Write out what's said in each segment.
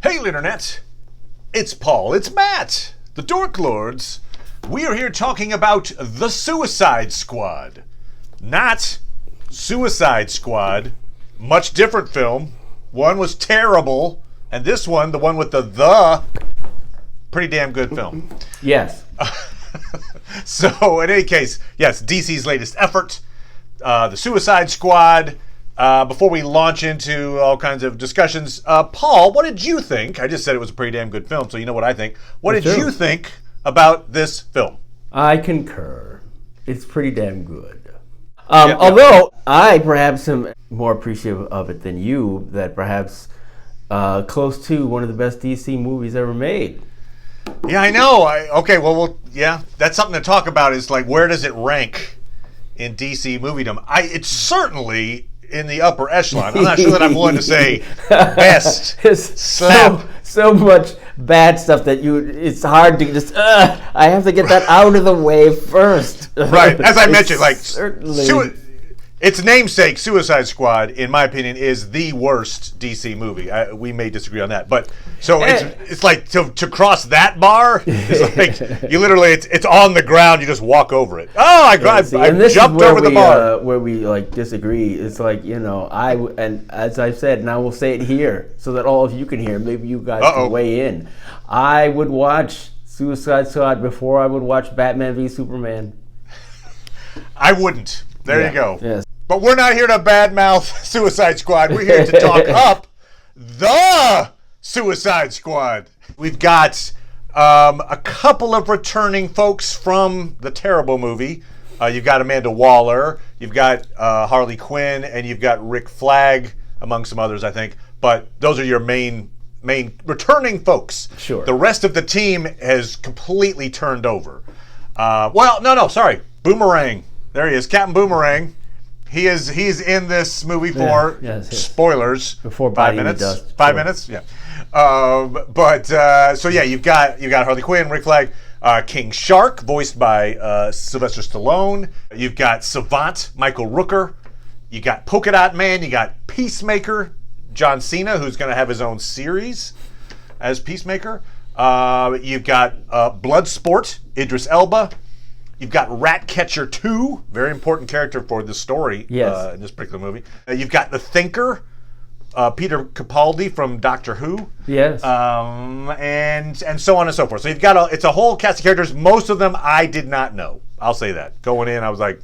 Hail Internet! It's Paul, it's Matt, the Dork Lords. We are here talking about The Suicide Squad. Not Suicide Squad. Much different film. One was terrible, and this one, the one with the pretty damn good film. Yes. So, in any case, yes, DC's latest effort, The Suicide Squad. Before we launch into all kinds of discussions, Paul, what did you think? I just said it was a pretty damn good film, so you know what I think. What did you think about this film? I concur. It's pretty damn good. Although I perhaps am more appreciative of it than you, that perhaps close to one of the best DC movies ever made. Yeah, I know. That's something to talk about. Is like, where does it rank in DC moviedom? It's certainly in the upper echelon. I'm not sure that I'm willing to say best. So much bad stuff that it's hard to just. I have to get that out of the way first. Right, as I mentioned, like certainly. Its namesake, Suicide Squad, in my opinion, is the worst DC movie. We may disagree on that, but so it's like to cross that bar. It's like you literally, it's on the ground. You just walk over it. Oh, I jumped over the bar. Where we like disagree. It's like, and as I've said, and I will say it here so that all of you can hear. Maybe you guys can weigh in. I would watch Suicide Squad before I would watch Batman v Superman. I wouldn't. There you go. Yes. But we're not here to badmouth Suicide Squad. We're here to talk up the Suicide Squad. We've got a couple of returning folks from the terrible movie. You've got Amanda Waller, you've got Harley Quinn, and you've got Rick Flag, among some others, I think. But those are your main returning folks. Sure. The rest of the team has completely turned over. Sorry. Boomerang. There he is, Captain Boomerang. He's in this movie for spoilers. Before 5 minutes. Dust. 5 minutes, yeah. You've got Harley Quinn, Rick Flag, King Shark, voiced by Sylvester Stallone. You've got Savant, Michael Rooker. You got Polka Dot Man. You got Peacemaker, John Cena, who's going to have his own series as Peacemaker. You've got Bloodsport, Idris Elba. You've got Ratcatcher 2, very important character for this story in this particular movie. You've got The Thinker, Peter Capaldi from Doctor Who. Yes. And so on and so forth. So you've got it's a whole cast of characters. Most of them I did not know. I'll say that. Going in, I was like,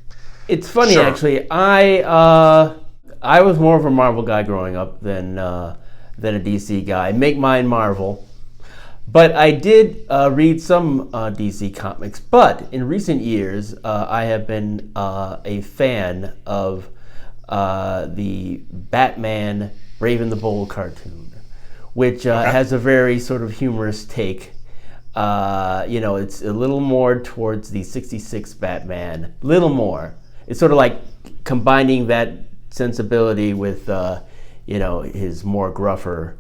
it's funny, actually. I was more of a Marvel guy growing up than a DC guy. Make mine Marvel. But I did read some DC comics. But in recent years, I have been a fan of the Batman Brave and the Bold cartoon, which has a very sort of humorous take. It's a little more towards the 66 Batman. Little more. It's sort of like combining that sensibility with, his more gruffer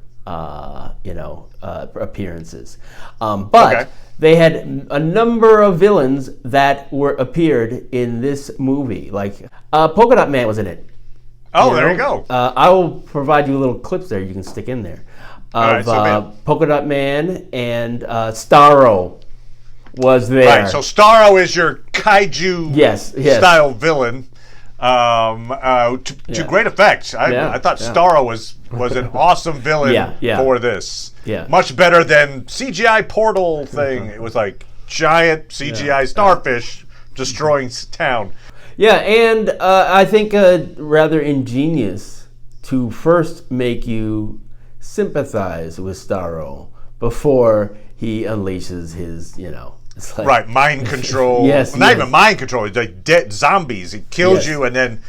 appearances. But they had a number of villains that appeared in this movie. Like Polka Dot Man was in it. There you go. I will provide you little clips there you can stick in there. Polka Dot Man and Staro was there. Right, so Staro is your kaiju style villain. To great effect. I thought Staro was an awesome villain for this. Yeah. Much better than CGI portal thing. It was like giant CGI starfish destroying town. Yeah, and I think rather ingenious to first make you sympathize with Staro before he unleashes his, It's like, right, mind control. Not even mind control. It's like dead zombies. He kills you and then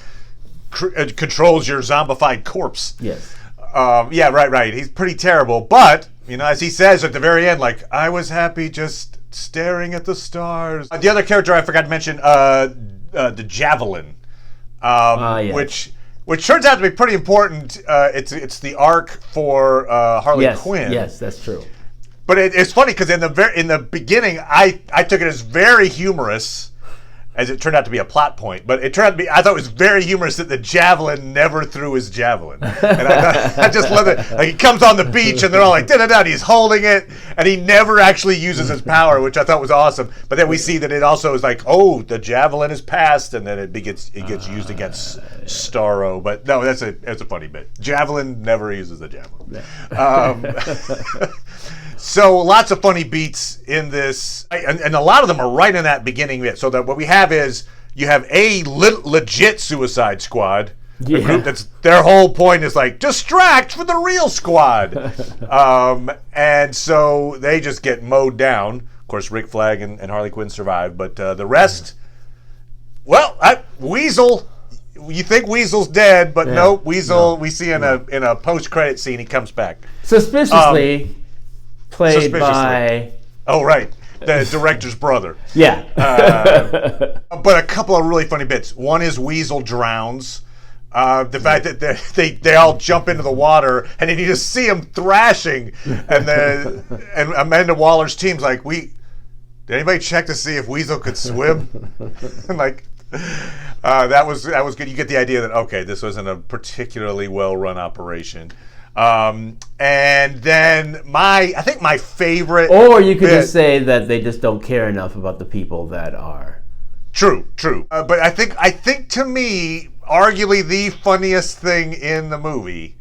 controls your zombified corpse. Yes. Right. He's pretty terrible. But, as he says at the very end, like, I was happy just staring at the stars. The other character I forgot to mention, the Javelin, which turns out to be pretty important. It's the arc for Harley Quinn. Yes, that's true. But it's funny because in the beginning, I took it as very humorous, as it turned out to be a plot point. But it turned out to be, I thought it was very humorous that the Javelin never threw his javelin. And I just love it. Like, he comes on the beach and they're all like, da-da-da, and he's holding it, and he never actually uses his power, which I thought was awesome. But then we see that it also is like, oh, the Javelin is passed, and then it gets used against Staro. But no, that's a funny bit. Javelin never uses the Javelin. So lots of funny beats in this, and a lot of them are right in that beginning bit. So that what we have is you have a legit Suicide Squad, a group that's their whole point is like distract for the real squad, and so they just get mowed down. Of course, Rick Flag and Harley Quinn survive, but the rest, well, Weasel. You think Weasel's dead, but nope. Weasel, we see in a post-credit scene, he comes back suspiciously. Played by... Oh, right. The director's brother. Yeah. But a couple of really funny bits. One is Weasel drowns. The fact that they all jump into the water, and then you just see them thrashing. And Amanda Waller's team's like, did anybody check to see if Weasel could swim? And like... that was good. You get the idea that, okay, this wasn't a particularly well-run operation. And then I think my favorite, or you could just say that they just don't care enough about the people that are. True. But I think to me, arguably the funniest thing in the movie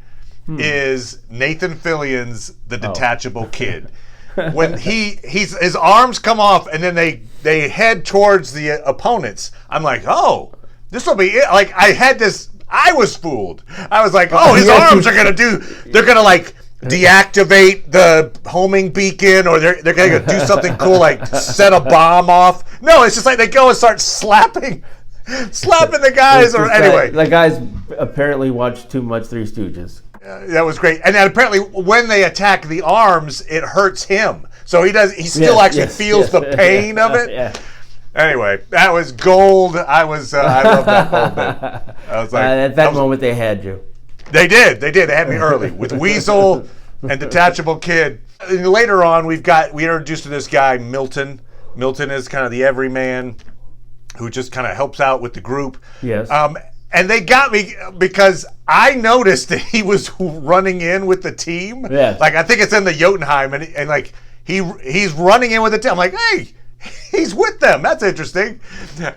is Nathan Fillion's The Detachable Kid. When his arms come off and then they head towards the opponents, I'm like, oh, this will be it. Like, I was fooled. I was like, oh, his arms are they're gonna like deactivate the homing beacon, or they're gonna do something cool like set a bomb off. No, it's just like they go and start slapping the guys. Or anyway, the guys apparently watched too much Three Stooges. That was great. And then apparently when they attack the arms, it hurts him. So he still feels the pain of it. Yeah. Anyway, that was gold. I love that moment. I was like, at that moment they had you. They did. They had me early with Weasel and Detachable Kid. And later on, we introduced to this guy, Milton. Milton is kind of the everyman who just kind of helps out with the group. Yes. And they got me because I noticed that he was running in with the team. Yes. Like, I think it's in the Jotunheim, and like he's running in with the team. I'm like, hey, he's with them. That's interesting.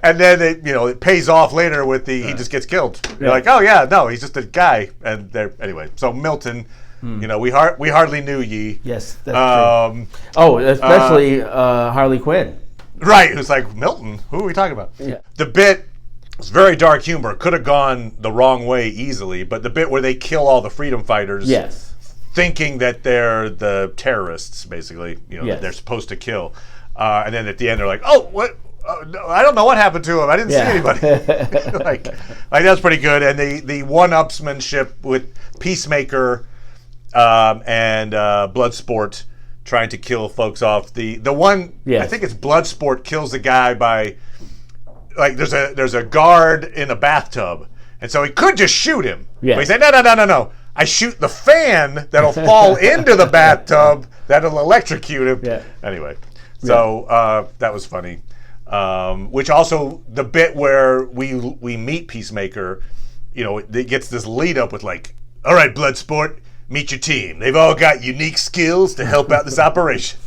And then it pays off later with he just gets killed. Yeah. You're like, oh yeah, no, he's just a guy. And anyway. So Milton, we hardly knew ye. Yes, that's true. Oh, especially Harley Quinn. Right. Who's like, Milton? Who are we talking about? Yeah. The bit. It's very dark humor. Could have gone the wrong way easily, but the bit where they kill all the freedom fighters, thinking that they're the terrorists, basically, that they're supposed to kill, and then at the end they're like, "Oh, what? I don't know what happened to him. I didn't see anybody." like that's pretty good. And the one-upsmanship with Peacemaker and Bloodsport trying to kill folks off. The one I think it's Bloodsport kills the guy by. Like there's a guard in a bathtub, and so he could just shoot him. Yeah. But he said, no. I shoot the fan that'll fall into the bathtub that'll electrocute him. Yeah. Anyway, so that was funny. Which also the bit where we meet Peacemaker, it gets this lead up with like, all right, Bloodsport, meet your team. They've all got unique skills to help out this operation.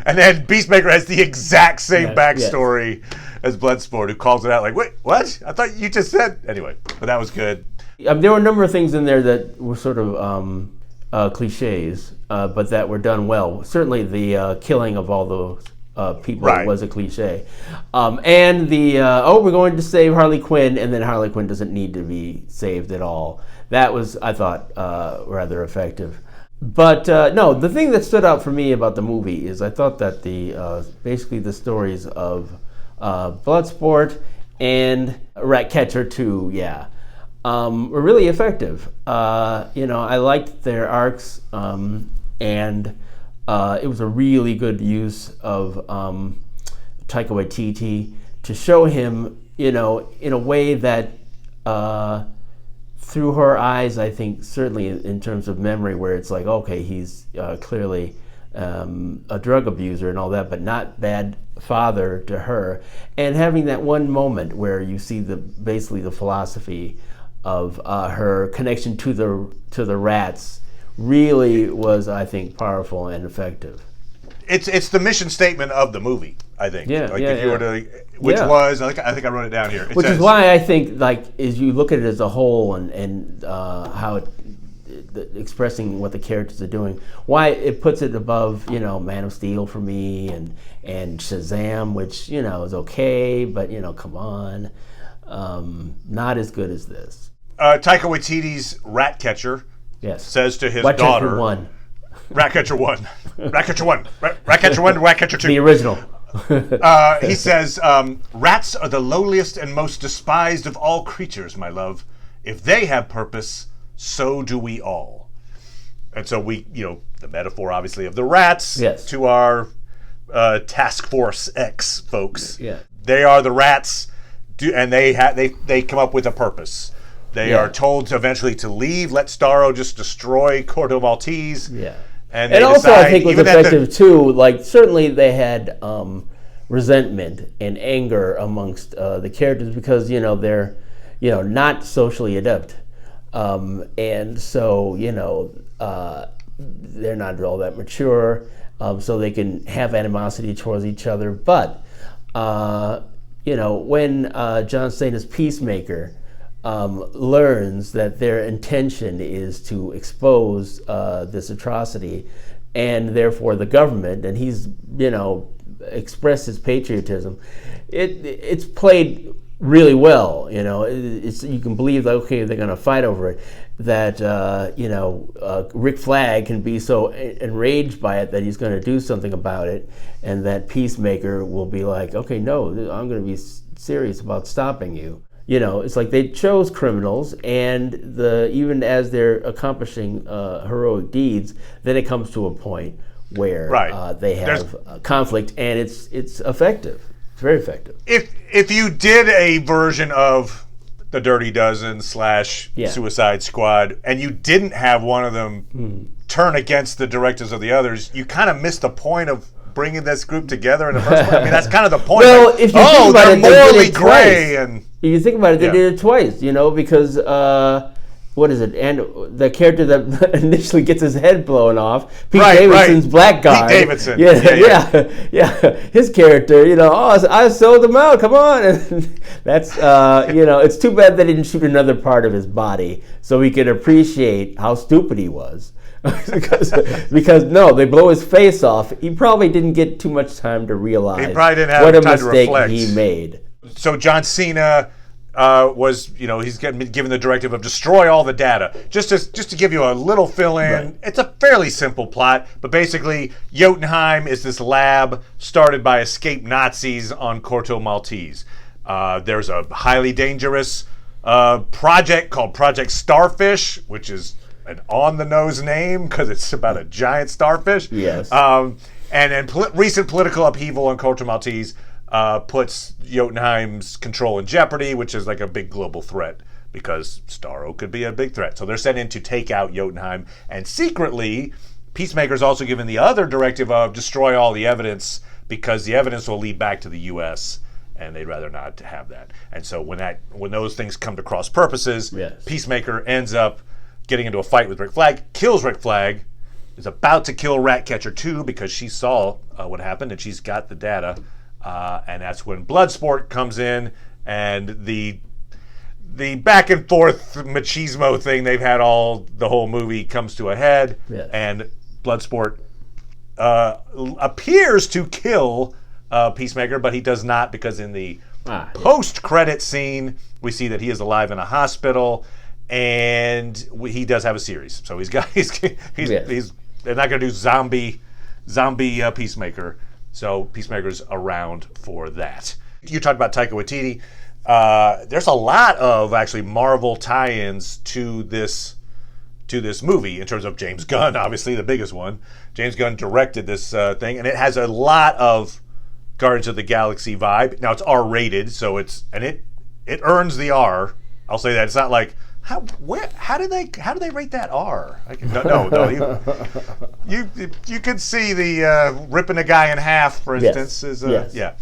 And then Peacemaker has the exact same backstory as Bloodsport, who calls it out like, wait, what? I thought you just said... Anyway, but that was good. There were a number of things in there that were sort of cliches, but that were done well. Certainly the killing of all those people was a cliche. And we're going to save Harley Quinn, and then Harley Quinn doesn't need to be saved at all. That was, I thought, rather effective. But no, the thing that stood out for me about the movie is I thought that basically the stories of Bloodsport and Ratcatcher 2, were really effective. I liked their arcs, and it was a really good use of Taika Waititi to show him, in a way that through her eyes, I think, certainly in terms of memory, where it's like, okay, he's clearly a drug abuser and all that, but not bad father to her. And having that one moment where you see basically the philosophy of her connection to the rats really was, I think, powerful and effective. It's the mission statement of the movie, I think. Yeah, like yeah, if you yeah. were to, which Yeah. was, I think I wrote it down here. It Which says, is why I think, like, as you look at it as a whole and how expressing what the characters are doing, why it puts it above, Man of Steel for me, and Shazam, which, is okay, but, come on. Not as good as this. Taika Waititi's Ratcatcher Yes. says to his Ratcatcher daughter, 1, Ratcatcher 1, Ratcatcher 1, Ratcatcher 1, Ratcatcher 2. the original. He says, rats are the lowliest and most despised of all creatures, my love. If they have purpose, so do we all. And so we, the metaphor, obviously, of the rats Yes. to our Task Force X folks. Yeah. They are the rats, and they come up with a purpose. They Yeah. are told eventually to leave, let Staro just destroy Corto Maltese. Yeah. And also, I decide, think was even at the- effective too. Like, certainly they had resentment and anger amongst the characters because they're not socially adept, and so they're not all that mature, so they can have animosity towards each other. But when John Cena's Peacemaker learns that their intention is to expose this atrocity, and therefore the government, and he's expressed his patriotism, it's played really well. You can believe that, okay, they're going to fight over it. That Rick Flag can be so enraged by it that he's going to do something about it, and that Peacemaker will be like, okay, no, I'm going to be serious about stopping you. It's like they chose criminals, and even as they're accomplishing heroic deeds, then it comes to a point where they have conflict, and it's effective. It's very effective. If you did a version of the Dirty Dozen / Suicide Squad, and you didn't have one of them turn against the directors of the others, you kind of missed the point of bringing this group together in the first place. I mean, that's kind of the point. Well, like, if you think about they're it, they did morally it gray, twice. and If you think about it, they did it twice, because what is it? And the character that initially gets his head blown off, Pete Davidson's black guy. Pete Davidson. Yeah. His character, I sold him out. Come on, and that's it's too bad they didn't shoot another part of his body so we could appreciate how stupid he was. because no, they blow his face off. He probably didn't get too much time to realize He probably didn't have what a time to mistake reflect. he made. So John Cena was, he's given the directive of destroy all the data. Just to give you a little fill in, Right. It's a fairly simple plot, but basically Jotunheim is this lab started by escaped Nazis on Corto Maltese. There's a highly dangerous project called Project Starfish, which is an on-the-nose name because it's about a giant starfish. Yes. And then recent political upheaval on Corto Maltese puts Jotunheim's control in jeopardy, which is like a big global threat because Staro could be a big threat. So they're sent in to take out Jotunheim. And secretly, Peacemaker's also given the other directive of destroy all the evidence because the evidence will lead back to the U.S., and they'd rather not have that. And so when those things come to cross purposes, Yes. Peacemaker ends up getting into a fight with Rick Flag, kills Rick Flag, is about to kill Ratcatcher 2 because she saw what happened and she's got the data. And that's when Bloodsport comes in, and the back and forth machismo thing they've had the whole movie comes to a head. Yes. And Bloodsport appears to kill Peacemaker, but he does not, because in the post-credit scene we see that he is alive in a hospital, and he does have a series. So they're not going to do zombie Peacemaker. So Peacemaker's around for that. You talked about Taika Waititi. There's a lot of actually Marvel tie-ins to this movie in terms of James Gunn, obviously the biggest one. James Gunn directed this thing, and it has a lot of Guardians of the Galaxy vibe. Now it's R-rated, so it earns the R. I'll say that. It's not like How do they rate that R? No. You could see the ripping a guy in half, for instance, is yeah.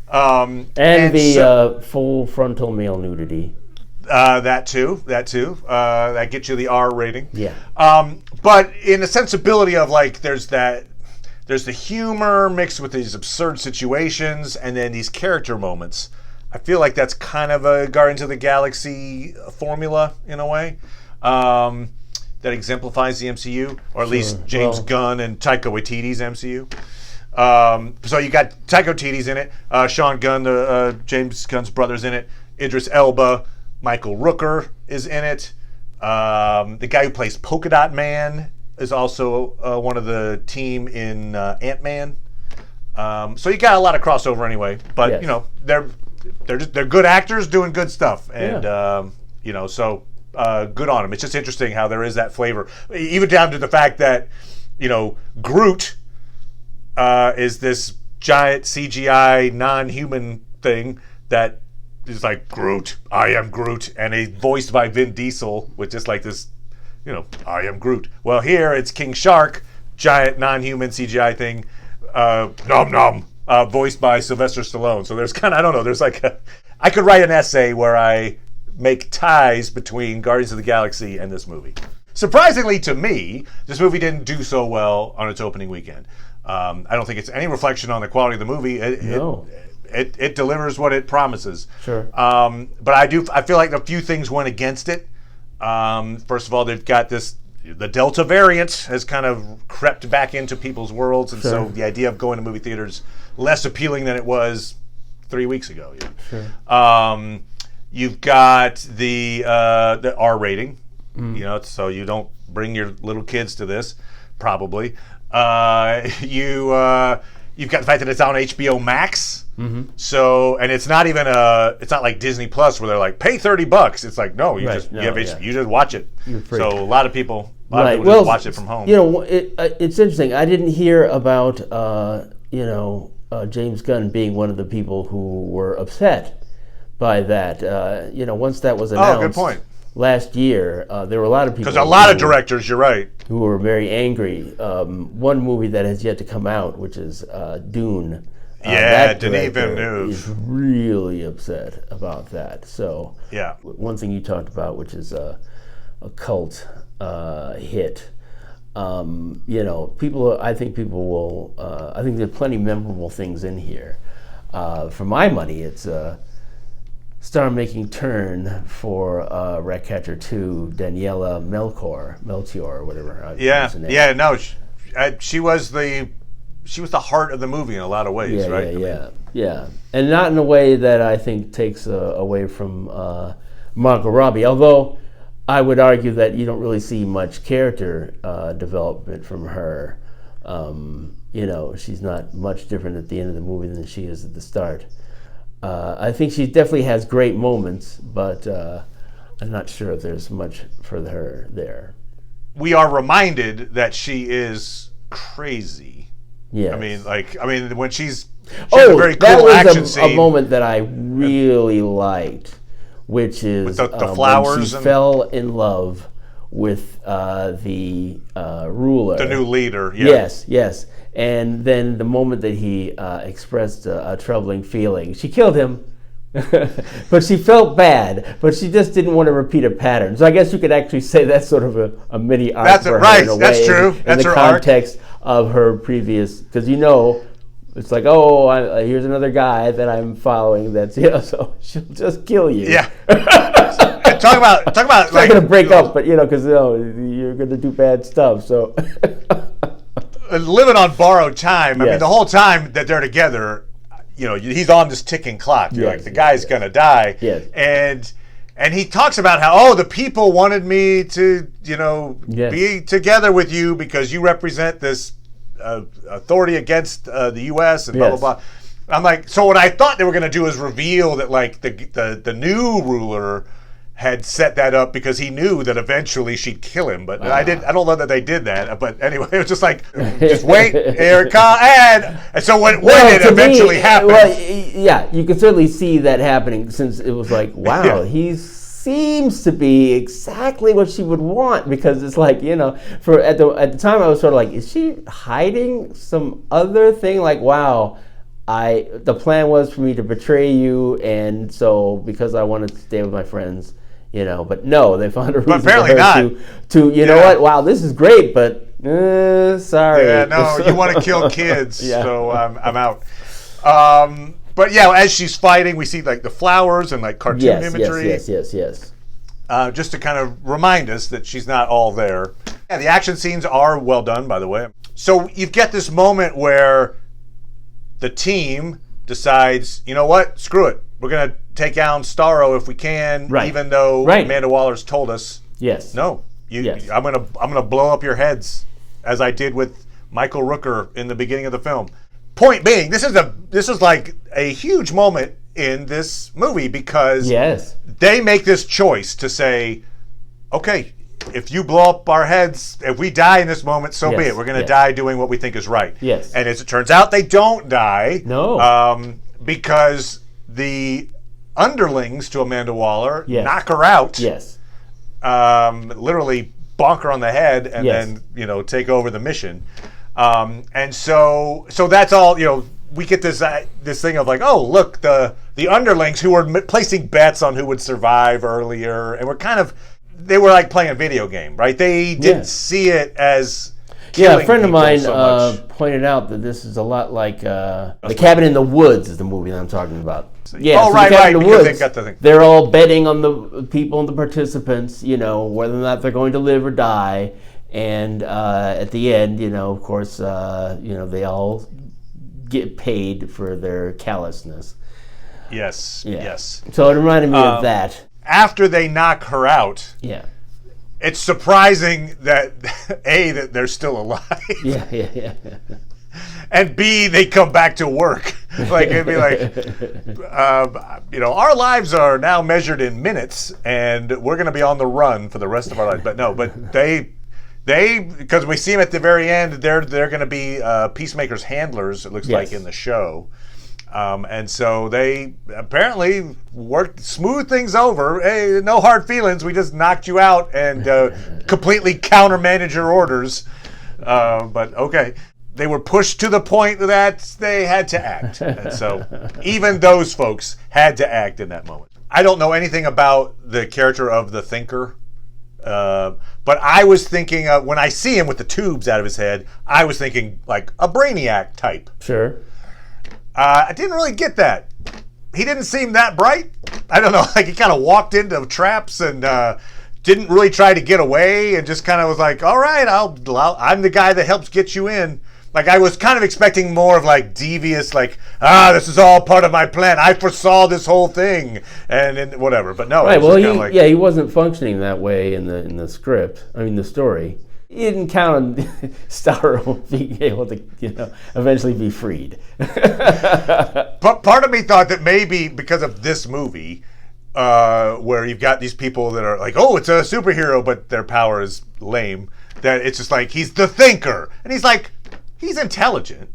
And the full frontal male nudity. That too. That gets you the R rating. Yeah. But in the sensibility of like, there's the humor mixed with these absurd situations, and then these character moments. I feel like that's kind of a Guardians of the Galaxy formula in a way that exemplifies the MCU, or at least James Gunn and Taika Waititi's MCU. So you got Taika Waititi's in it, Sean Gunn, James Gunn's brother's in it, Idris Elba, Michael Rooker is in it. The guy who plays Polka Dot Man is also one of the team in Ant-Man. So you got a lot of crossover anyway, but you know they're good actors doing good stuff, and so good on them. It's just interesting how there is that flavor, even down to the fact that Groot is this giant CGI non-human thing that is like Groot, I am Groot, and he's voiced by Vin Diesel with just like this, I am Groot. Well, here it's King Shark, giant non-human CGI thing, nom nom. Voiced by Sylvester Stallone. So there's kind of, I don't know, there's like I could write an essay where I make ties between Guardians of the Galaxy and this movie. Surprisingly to me, this movie didn't do so well on its opening weekend. I don't think it's any reflection on the quality of the movie. It delivers what it promises. Sure. But I feel like a few things went against it. First of all, they've got the Delta variant has kind of crept back into people's worlds, and so the idea of going to movie theaters less appealing than it was 3 weeks ago. Sure. You've got the R rating, so you don't bring your little kids to this, probably. You've got the fact that it's on HBO Max. Mm-hmm. So, and it's not even it's not like Disney Plus where they're like, pay $30. It's like, no, you just watch it. So a lot of people just watch it from home. It's interesting. I didn't hear about James Gunn being one of the people who were upset by that. Once that was announced good point. Last year, there were a lot of people. Because a lot of directors, you're right, who were very angry. One movie that has yet to come out, which is Dune. Denis Villeneuve is really upset about that. So one thing you talked about, which is a cult hit. I think people will. I think there are plenty of memorable things in here. For my money, it's a star-making turn for Ratcatcher 2, Daniela Melchior, or whatever. She was the heart of the movie in a lot of ways, right? Yeah, and not in a way that I think takes away from Margot Robbie, although I would argue that you don't really see much character development from her. She's not much different at the end of the movie than she is at the start. I think she definitely has great moments, but I'm not sure if there's much for her there. We are reminded that she is crazy. Yeah. I mean, when she's a very cool action scene. A moment that I really liked, which is with the flowers. When she fell in love with the ruler, the new leader. Yeah. Yes. And then the moment that he expressed a troubling feeling, she killed him. But she felt bad, but she just didn't want to repeat a pattern. So I guess you could actually say that's sort of a mini arc for her in a way. That's true. In the context of her previous, because it's like, here's another guy that I'm following. That's so she'll just kill you. Yeah. talk about it's not gonna break up, but because you're gonna do bad stuff. So living on borrowed time. I mean, the whole time that they're together. He's on this ticking clock. You're like, the guy's gonna die. Yes. And he talks about how, the people wanted me to, be together with you because you represent this authority against the U.S. and blah, blah, blah. I'm like, so what I thought they were gonna do is reveal that, like, the new ruler had set that up because he knew that eventually she'd kill him. But I don't know that they did that. But anyway, it was just like, just wait, here it comes. And so when it eventually happened. Well, you can certainly see that happening, since it was like, wow, he's seems to be exactly what she would want, because it's like, for at the time I was sort of like, is she hiding some other thing? Like, wow, the plan was for me to betray you, and so because I wanted to stay with my friends, but no, they found a reason for her to you know what? Wow, this is great, but sorry. Yeah, no, you want to kill kids, so I'm out. But yeah, as she's fighting, we see like the flowers and like cartoon imagery. Yes. Just to kind of remind us that she's not all there. Yeah, the action scenes are well done, by the way. So you get this moment where the team decides, you know what? Screw it. We're going to take down Staro if we can, even though Amanda Waller's told us, no, I'm gonna blow up your heads, as I did with Michael Rooker in the beginning of the film. Point being, this is like a huge moment in this movie, because they make this choice to say, okay, if you blow up our heads, if we die in this moment, so be it. We're going to die doing what we think is right. Yes. And as it turns out, they don't die. No. Because the underlings to Amanda Waller knock her out. Yes. Literally bonk her on the head and then, take over the mission. And so that's all, we get this thing of like, oh, look, the underlings who were placing bets on who would survive earlier, and they were like playing a video game, right? They didn't see it as killing a friend of mine so pointed out that this is a lot like The Cabin in the Woods is the movie that I'm talking about. Yeah, The Cabin in the Woods, they got the thing. They're all betting on the people and the participants, whether or not they're going to live or die. And at the end, of course, they all get paid for their callousness. Yes. So it reminded me of that. After they knock her out, it's surprising that that they're still alive. Yeah. And B, they come back to work. Like, it'd be like, our lives are now measured in minutes, and we're going to be on the run for the rest of our lives. But they, because we see them at the very end, they're going to be Peacemaker's handlers, it looks like, in the show. And so they apparently smooth things over. Hey, no hard feelings. We just knocked you out and completely countermanded your orders. But okay. They were pushed to the point that they had to act. And so even those folks had to act in that moment. I don't know anything about the character of the Thinker. But I was thinking, when I see him with the tubes out of his head, I was thinking like a Brainiac type. Sure. I didn't really get that. He didn't seem that bright. I don't know, like he kind of walked into traps and didn't really try to get away, and just kind of was like, all right, I'm the guy that helps get you in. Like, I was kind of expecting more of like devious, like, this is all part of my plan. I foresaw this whole thing, and whatever. But no, right. Well, he wasn't functioning that way in the script. I mean, the story. He didn't count on Staro being able to, eventually be freed. But part of me thought that maybe because of this movie, where you've got these people that are like, oh, it's a superhero, but their power is lame, that it's just like, he's the Thinker. And he's like, he's intelligent.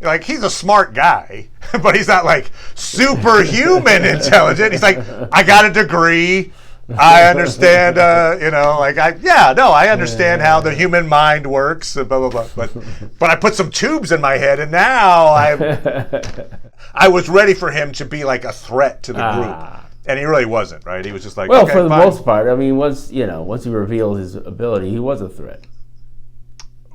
Like, he's a smart guy, but he's not like superhuman intelligent. He's like, I got a degree. I understand, I understand how the human mind works, blah, blah, blah. But I put some tubes in my head, and now I was ready for him to be like a threat to the group. And he really wasn't, right? He was just like, well, okay, for the fine. most part. I mean, once he revealed his ability, he was a threat.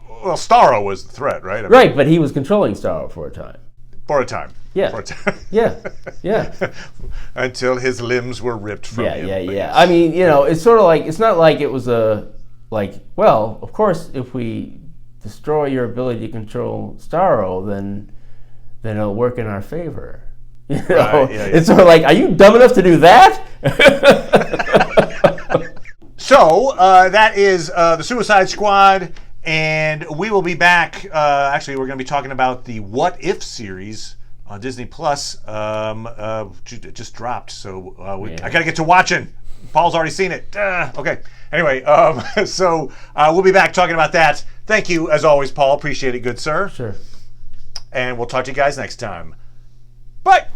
Well, Staro was the threat, right? I mean, right, but he was controlling Staro for a time. For a time. Yeah. For a time. Yeah. Until his limbs were ripped from him. Yeah. I mean, it's sort of like, it's not like it was well, of course, if we destroy your ability to control Staro, then it'll work in our favor. Right, It's sort of like, are you dumb enough to do that? So, that is the Suicide Squad. And we will be back. Actually, we're going to be talking about the What If series on Disney Plus. It just dropped, so I got to get to watching. Paul's already seen it. Okay. Anyway, so we'll be back talking about that. Thank you, as always, Paul. Appreciate it, good sir. Sure. And we'll talk to you guys next time. Bye.